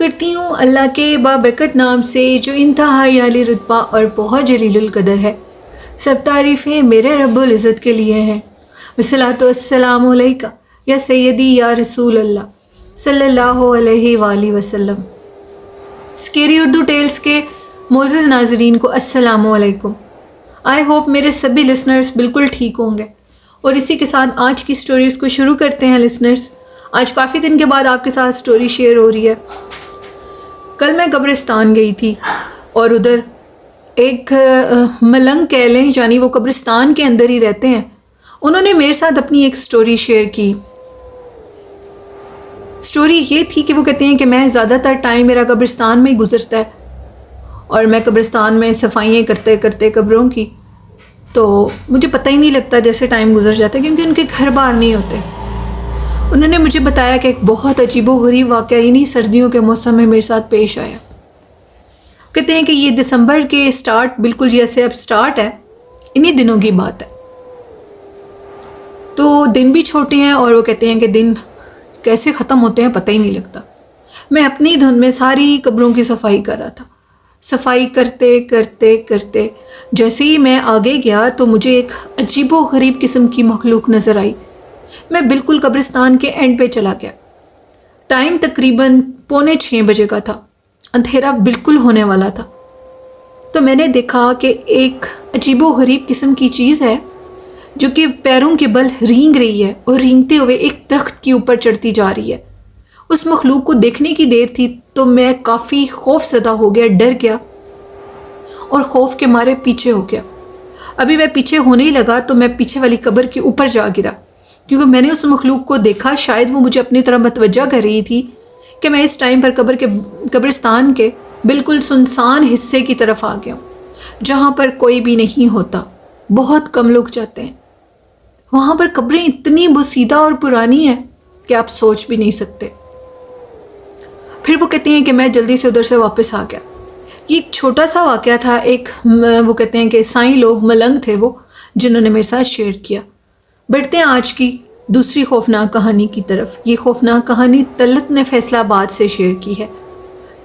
کرتی ہوں اللہ کے بابرکت نام سے جو انتہائی عالی رتبہ اور بہت جلیل القدر ہے۔ سب تعریفیں میرے رب العزت کے لیے ہیں۔ والصلاۃ والسلام علیکہ یا سیدی یا رسول اللہ صلی اللہ علیہ وآلہ وسلم۔ اسکیری اردو ٹیلز کے معزز ناظرین کو السلام علیکم۔ آئی ہوپ میرے سبھی لسنرز بالکل ٹھیک ہوں گے، اور اسی کے ساتھ آج کی سٹوریز کو شروع کرتے ہیں لسنرز۔ آج کافی دن کے بعد آپ کے ساتھ سٹوری شیئر ہو رہی ہے۔ کل میں قبرستان گئی تھی اور ادھر ایک ملنگ کہہ لیں، یعنی وہ قبرستان کے اندر ہی رہتے ہیں، انہوں نے میرے ساتھ اپنی ایک سٹوری شیئر کی۔ سٹوری یہ تھی کہ وہ کہتے ہیں کہ میں زیادہ تر ٹائم میرا قبرستان میں ہی گزرتا ہے، اور میں قبرستان میں صفائیاں کرتے کرتے قبروں کی تو مجھے پتہ ہی نہیں لگتا جیسے ٹائم گزر جاتا ہے، کیونکہ ان کے گھر باہر نہیں ہوتے۔ انہوں نے مجھے بتایا کہ ایک بہت عجیب و غریب واقعہ انہی سردیوں کے موسم میں میرے ساتھ پیش آیا۔ کہتے ہیں کہ یہ دسمبر کے سٹارٹ، بالکل جیسے اب سٹارٹ ہے، انہی دنوں کی بات ہے۔ تو دن بھی چھوٹے ہیں، اور وہ کہتے ہیں کہ دن کیسے ختم ہوتے ہیں پتہ ہی نہیں لگتا۔ میں اپنی دھن میں ساری قبروں کی صفائی کر رہا تھا۔ صفائی کرتے کرتے کرتے جیسے ہی میں آگے گیا تو مجھے ایک عجیب و غریب قسم کی مخلوق نظر آئی۔ میں بالکل قبرستان کے اینڈ پہ چلا گیا۔ ٹائم تقریباً 5:45 بجے کا تھا، اندھیرا بالکل ہونے والا تھا۔ تو میں نے دیکھا کہ ایک عجیب و غریب قسم کی چیز ہے جو کہ پیروں کے بل رینگ رہی ہے، اور رینگتے ہوئے ایک درخت کے اوپر چڑھتی جا رہی ہے۔ اس مخلوق کو دیکھنے کی دیر تھی تو میں کافی خوف زدہ ہو گیا، ڈر گیا، اور خوف کے مارے پیچھے ہو گیا۔ ابھی میں پیچھے ہونے ہی لگا تو میں پیچھے والی قبر کے اوپر جا گرا، کیونکہ میں نے اس مخلوق کو دیکھا، شاید وہ مجھے اپنی طرف متوجہ کر رہی تھی کہ میں اس ٹائم پر قبرستان کے بالکل سنسان حصے کی طرف آ گیا ہوں، جہاں پر کوئی بھی نہیں ہوتا، بہت کم لوگ جاتے ہیں۔ وہاں پر قبریں اتنی بوسیدہ اور پرانی ہیں کہ آپ سوچ بھی نہیں سکتے۔ پھر وہ کہتے ہیں کہ میں جلدی سے ادھر سے واپس آ گیا۔ یہ ایک چھوٹا سا واقعہ تھا، وہ کہتے ہیں کہ سائیں لوگ ملنگ تھے وہ، جنہوں نے میرے ساتھ شیئر کیا۔ بڑھتے ہیں آج کی دوسری خوفناک کہانی کی طرف۔ یہ خوفناک کہانی طلت نے فیصل آباد سے شیئر کی ہے۔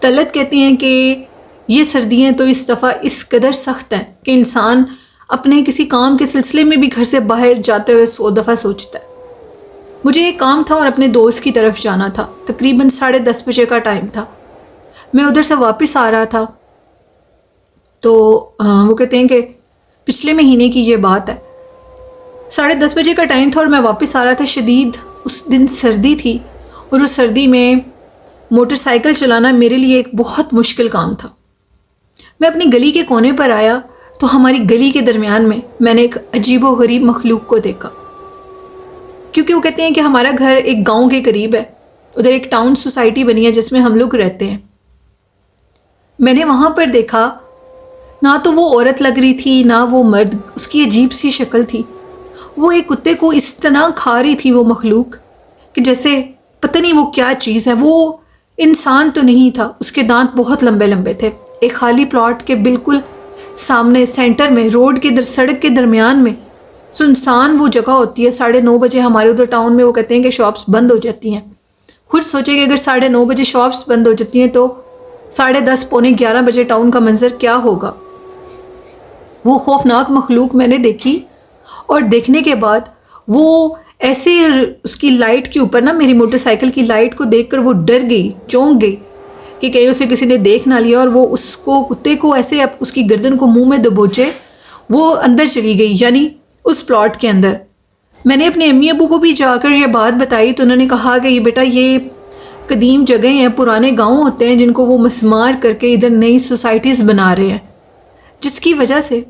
طلت کہتے ہیں کہ یہ سردیاں تو اس دفعہ اس قدر سخت ہیں کہ انسان اپنے کسی کام کے سلسلے میں بھی گھر سے باہر جاتے ہوئے 100 دفعہ سوچتا ہے۔ مجھے ایک کام تھا اور اپنے دوست کی طرف جانا تھا، تقریباً 10:30 بجے کا ٹائم تھا۔ میں ادھر سے واپس آ رہا تھا تو وہ کہتے ہیں کہ پچھلے مہینے کی یہ بات ہے، 10:30 بجے کا ٹائم تھا اور میں واپس آ رہا تھا۔ شدید اس دن سردی تھی، اور اس سردی میں موٹر سائیکل چلانا میرے لیے ایک بہت مشکل کام تھا۔ میں اپنی گلی کے کونے پر آیا تو ہماری گلی کے درمیان میں نے ایک عجیب و غریب مخلوق کو دیکھا، کیونکہ وہ کہتے ہیں کہ ہمارا گھر ایک گاؤں کے قریب ہے، ادھر ایک ٹاؤن سوسائٹی بنی ہے جس میں ہم لوگ رہتے ہیں۔ میں نے وہاں پر دیکھا، نہ تو وہ عورت لگ رہی تھی نہ وہ مرد، اس کی عجیب سی شکل تھی۔ وہ ایک کتے کو اس طرح کھا رہی تھی وہ مخلوق کہ جیسے پتہ نہیں وہ کیا چیز ہے۔ وہ انسان تو نہیں تھا، اس کے دانت بہت لمبے لمبے تھے۔ ایک خالی پلاٹ کے بالکل سامنے سینٹر میں، روڈ کے سڑک کے درمیان میں سنسان وہ جگہ ہوتی ہے۔ 9:30 بجے ہمارے ادھر ٹاؤن میں وہ کہتے ہیں کہ شاپس بند ہو جاتی ہیں۔ خود سوچے کہ اگر 9:30 بجے شاپس بند ہو جاتی ہیں تو 10:30 پونے 11 بجے ٹاؤن کا منظر کیا ہوگا۔ وہ خوفناک مخلوق میں نے دیکھی، اور دیکھنے کے بعد وہ ایسے اس کی لائٹ کے اوپر میری موٹر سائیکل کی لائٹ کو دیکھ کر وہ ڈر گئی، چونک گئی کہ کہیں اسے کسی نے دیکھ نہ لیا، اور وہ اس کو کتے کو ایسے اس کی گردن کو منہ میں دبوچے وہ اندر چلی گئی، یعنی اس پلاٹ کے اندر۔ میں نے اپنے امی ابو کو بھی جا کر یہ بات بتائی تو انہوں نے کہا کہ یہ بیٹا یہ قدیم جگہیں ہیں، پرانے گاؤں ہوتے ہیں جن کو وہ مسمار کر کے ادھر نئی سوسائٹیز بنا رہے ہیں، جس کی وجہ سے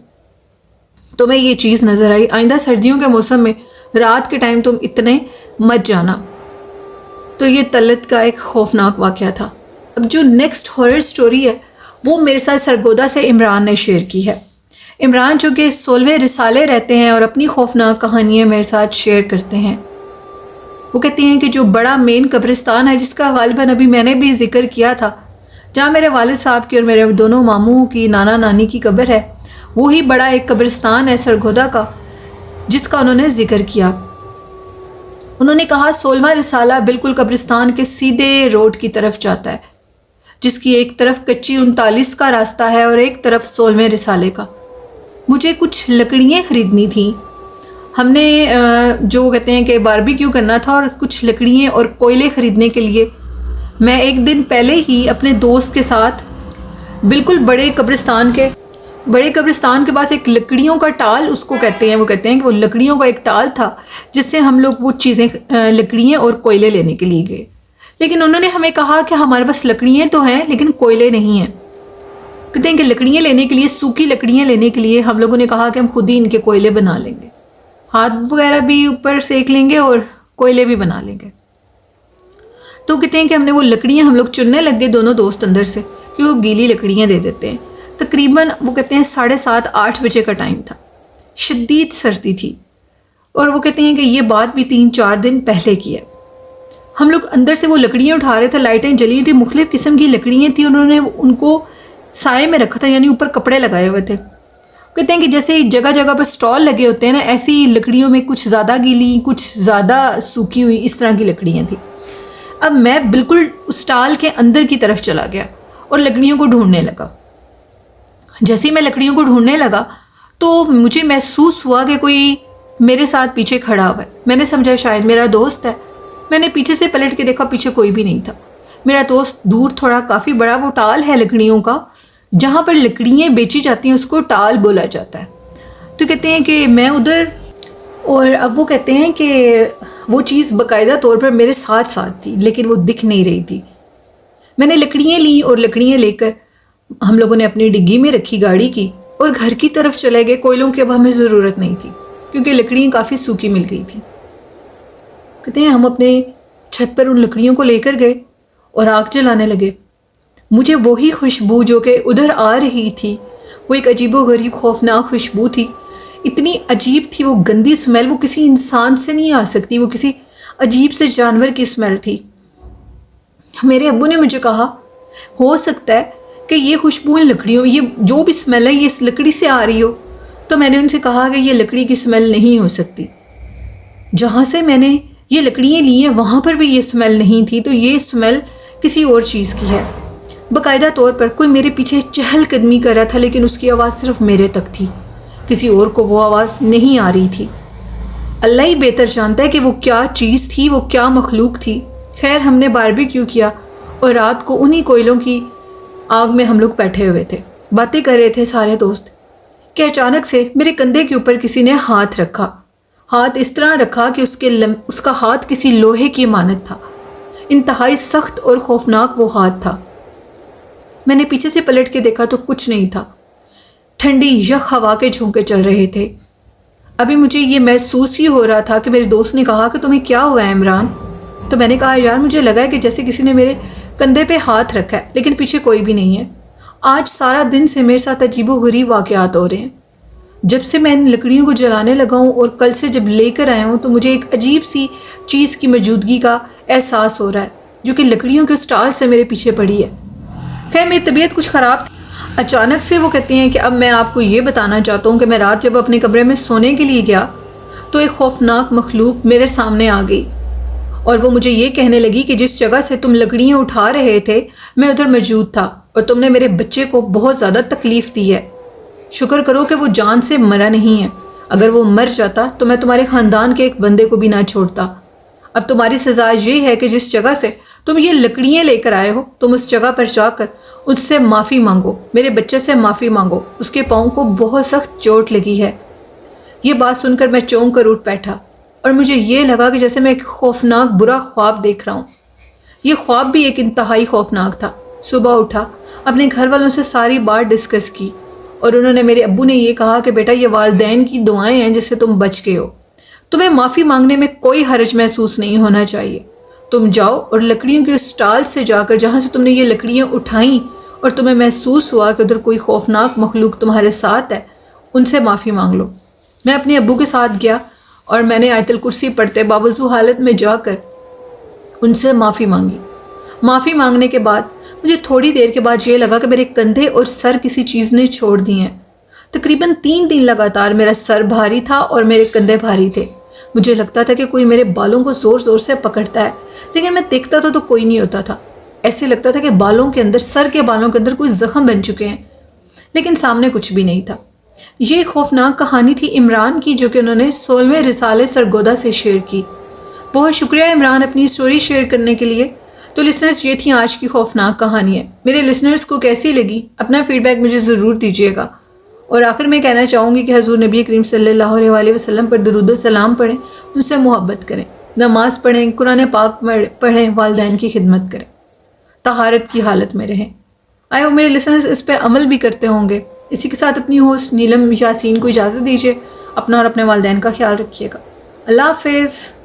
تمہیں یہ چیز نظر آئی۔ آئندہ سردیوں کے موسم میں رات کے ٹائم تم اتنے مت جانا۔ تو یہ طلت کا ایک خوفناک واقعہ تھا۔ اب جو نیکسٹ ہارر سٹوری ہے وہ میرے ساتھ سرگودا سے عمران نے شیئر کی ہے۔ عمران جو کہ 16ویں رسالے رہتے ہیں اور اپنی خوفناک کہانیاں میرے ساتھ شیئر کرتے ہیں۔ وہ کہتے ہیں کہ جو بڑا مین قبرستان ہے، جس کا غالباً ابھی میں نے بھی ذکر کیا تھا، جہاں میرے والد صاحب کی اور میرے دونوں ماموں کی، نانا نانی کی قبر ہے، وہی بڑا ایک قبرستان ہے سرگودا کا جس کا انہوں نے ذکر کیا۔ انہوں نے کہا 16واں رسالہ بالکل قبرستان کے سیدھے روڈ کی طرف جاتا ہے۔ جس کی ایک طرف کچی 39 کا راستہ ہے اور ایک طرف 16ویں رسالے کا۔ مجھے کچھ لکڑیاں خریدنی تھیں۔ ہم نے جو کہتے ہیں کہ باربیکیو کرنا تھا، اور کچھ لکڑیاں اور کوئلے خریدنے کے لیے میں ایک دن پہلے ہی اپنے دوست کے ساتھ بالکل بڑے قبرستان کے پاس ایک لکڑیوں کا ٹال اس کو کہتے ہیں، وہ کہتے ہیں کہ وہ لکڑیوں کا ایک ٹال تھا جس سے ہم لوگ وہ چیزیں لکڑیاں اور کوئلے لینے کے لیے گئے۔ لیکن انہوں نے ہمیں کہا کہ ہمارے پاس لکڑیاں تو ہیں لیکن کوئلے نہیں ہیں۔ کہتے ہیں کہ لکڑیاں لینے کے لیے، سوکھی لکڑیاں لینے کے لیے ہم لوگوں نے کہا کہ ہم خود ہی ان کے کوئلے بنا لیں گے، ہاتھ وغیرہ بھی اوپر سیک لیں گے اور کوئلے بھی بنا لیں گے۔ تو کہتے ہیں کہ ہم نے وہ لکڑیاں ہم لوگ چننے لگ گئے دونوں دوست اندر سے، کہ وہ گیلی لکڑیاں دے دیتے ہیں۔ تقریباً وہ کہتے ہیں 7:30 8 بجے کا ٹائم تھا، شدید سردی تھی، اور وہ کہتے ہیں کہ یہ بات بھی 3-4 دن پہلے کی ہے۔ ہم لوگ اندر سے وہ لکڑیاں اٹھا رہے تھے، لائٹیں جلی تھی، مختلف قسم کی لکڑیاں تھیں، انہوں نے ان کو سائے میں رکھا تھا، یعنی اوپر کپڑے لگائے ہوئے تھے۔ کہتے ہیں کہ جیسے جگہ جگہ پر سٹال لگے ہوتے ہیں نا، ایسی لکڑیوں میں کچھ زیادہ گیلی، کچھ زیادہ سوکھی ہوئی، اس طرح کی لکڑیاں تھیں۔ اب میں بالکل اس سٹال کے اندر کی طرف چلا گیا اور لکڑیوں کو ڈھونڈنے لگا۔ جیسے ہی میں لکڑیوں کو ڈھونڈنے لگا تو مجھے محسوس ہوا کہ کوئی میرے ساتھ پیچھے کھڑا ہوا ہے۔ میں نے سمجھا شاید میرا دوست ہے۔ میں نے پیچھے سے پلٹ کے دیکھا، پیچھے کوئی بھی نہیں تھا۔ میرا دوست دور تھوڑا کافی بڑا وہ ٹال ہے لکڑیوں کا، جہاں پر لکڑیاں بیچی جاتی ہیں اس کو ٹال بولا جاتا ہے۔ تو کہتے ہیں کہ میں ادھر، اور اب وہ کہتے ہیں کہ وہ چیز باقاعدہ طور پر میرے ساتھ تھی لیکن وہ دکھ نہیں رہی تھی۔ میں نے لکڑیاں لیں اور لکڑیاں لے کر ہم لوگوں نے اپنی ڈگی میں رکھی گاڑی کی اور گھر کی طرف چلے گئے۔ کوئلوں کی اب ہمیں ضرورت نہیں تھی کیونکہ لکڑیاں کافی سوکھی مل گئی تھیں۔ کہتے ہیں ہم اپنے چھت پر ان لکڑیوں کو لے کر گئے اور آگ جلانے لگے۔ مجھے وہی خوشبو جو کہ ادھر آ رہی تھی، وہ ایک عجیب و غریب خوفناک خوشبو تھی، اتنی عجیب تھی، وہ گندی سمیل، وہ کسی انسان سے نہیں آ سکتی، وہ کسی عجیب سے جانور کی سمیل تھی۔ میرے ابو نے مجھے کہا ہو سکتا ہے کہ یہ خوشبو ان لکڑیوں، یہ جو بھی سمیل ہے یہ اس لکڑی سے آ رہی ہو۔ تو میں نے ان سے کہا کہ یہ لکڑی کی سمیل نہیں ہو سکتی، جہاں سے میں نے یہ لکڑیاں لی ہیں وہاں پر بھی یہ سمیل نہیں تھی، تو یہ سمیل کسی اور چیز کی ہے۔ باقاعدہ طور پر کوئی میرے پیچھے چہل قدمی کر رہا تھا لیکن اس کی آواز صرف میرے تک تھی، کسی اور کو وہ آواز نہیں آ رہی تھی۔ اللہ ہی بہتر جانتا ہے کہ وہ کیا چیز تھی، وہ کیا مخلوق تھی۔ خیر ہم نے باربیکیو کیا اور رات کو انہی کوئلوں کی آگ میں ہم لوگ بیٹھے ہوئے تھے، باتیں کر رہے تھے سارے دوست، کہ اچانک سے میرے کندھے کے اوپر کسی نے ہاتھ رکھا۔ ہاتھ اس طرح رکھا کہ اس کا ہاتھ کسی لوہے کی مانند تھا، انتہائی سخت اور خوفناک وہ ہاتھ تھا۔ میں نے پیچھے سے پلٹ کے دیکھا تو کچھ نہیں تھا، ٹھنڈی یخ ہوا کے جھونکے چل رہے تھے۔ ابھی مجھے یہ محسوس ہی ہو رہا تھا کہ میرے دوست نے کہا کہ تمہیں کیا ہوا ہے عمران؟ تو میں نے کہا یار مجھے لگا ہے کہ جیسے کسی نے میرے کندھے پہ ہاتھ رکھا ہے لیکن پیچھے کوئی بھی نہیں ہے۔ آج سارا دن سے میرے ساتھ عجیب و غریب واقعات ہو رہے ہیں۔ جب سے میں ان لکڑیوں کو جلانے لگا ہوں اور کل سے جب لے کر آیا ہوں تو مجھے ایک عجیب سی چیز کی موجودگی کا احساس ہو رہا ہے جو کہ لکڑیوں کے سٹال سے میرے پیچھے پڑی ہے۔ خیر میری طبیعت کچھ خراب تھی۔ اچانک سے وہ کہتے ہیں کہ اب میں آپ کو یہ بتانا چاہتا ہوں کہ میں رات جب اپنے کمرے میں سونے کے لیے گیا تو ایک خوفناک مخلوق میرے سامنے آ گئی اور وہ مجھے یہ کہنے لگی کہ جس جگہ سے تم لکڑیاں اٹھا رہے تھے میں ادھر موجود تھا اور تم نے میرے بچے کو بہت زیادہ تکلیف دی ہے۔ شکر کرو کہ وہ جان سے مرا نہیں ہے، اگر وہ مر جاتا تو میں تمہارے خاندان کے ایک بندے کو بھی نہ چھوڑتا۔ اب تمہاری سزا یہ ہے کہ جس جگہ سے تم یہ لکڑیاں لے کر آئے ہو تم اس جگہ پر جا کر اس سے معافی مانگو، میرے بچے سے معافی مانگو، اس کے پاؤں کو بہت سخت چوٹ لگی ہے۔ یہ بات سن کر میں چونک کر اٹھ بیٹھا اور مجھے یہ لگا کہ جیسے میں ایک خوفناک برا خواب دیکھ رہا ہوں۔ یہ خواب بھی ایک انتہائی خوفناک تھا۔ صبح اٹھا، اپنے گھر والوں سے ساری بات ڈسکس کی اور انہوں نے، میرے ابو نے یہ کہا کہ بیٹا یہ والدین کی دعائیں ہیں جس سے تم بچ گئے ہو، تمہیں معافی مانگنے میں کوئی حرج محسوس نہیں ہونا چاہیے۔ تم جاؤ اور لکڑیوں کے اس ٹال سے جا کر جہاں سے تم نے یہ لکڑیاں اٹھائیں اور تمہیں محسوس ہوا کہ ادھر کوئی خوفناک مخلوق تمہارے ساتھ ہے، ان سے معافی مانگ لو۔ میں اپنے ابو کے ساتھ گیا اور میں نے آیت الکرسی پڑھتے باوضو حالت میں جا کر ان سے معافی مانگی۔ معافی مانگنے کے بعد مجھے تھوڑی دیر کے بعد یہ لگا کہ میرے کندھے اور سر کسی چیز نے چھوڑ دی ہیں۔ تقریباً 3 دن لگاتار میرا سر بھاری تھا اور میرے کندھے بھاری تھے۔ مجھے لگتا تھا کہ کوئی میرے بالوں کو زور زور سے پکڑتا ہے لیکن میں دیکھتا تھا تو کوئی نہیں ہوتا تھا۔ ایسے لگتا تھا کہ بالوں کے اندر، سر کے بالوں کے اندر کوئی زخم بن چکے ہیں، لیکن سامنے کچھ بھی نہیں تھا۔ یہ خوفناک کہانی تھی عمران کی، جو کہ انہوں نے 16ویں رسالے سرگودا سے شیئر کی۔ بہت شکریہ عمران اپنی سٹوری شیئر کرنے کے لیے۔ تو لسنرز، یہ تھی آج کی خوفناک کہانی ہے۔ میرے لسنرز کو کیسی لگی؟ اپنا فیڈ بیک مجھے ضرور دیجیے گا۔ اور آخر میں کہنا چاہوں گی کہ حضور نبی کریم صلی اللہ علیہ وآلہ وسلم پر درود و سلام پڑھیں، ان سے محبت کریں، نماز پڑھیں، قرآن پاک پڑھیں، والدین کی خدمت کریں، طہارت کی حالت میں رہیں۔ آئے ہو میرے لسنرز اس پہ عمل بھی کرتے ہوں گے۔ اسی کے ساتھ اپنی ہوسٹ نیلم یاسین کو اجازت دیجیے۔ اپنا اور اپنے والدین کا خیال رکھیے گا۔ اللہ حافظ۔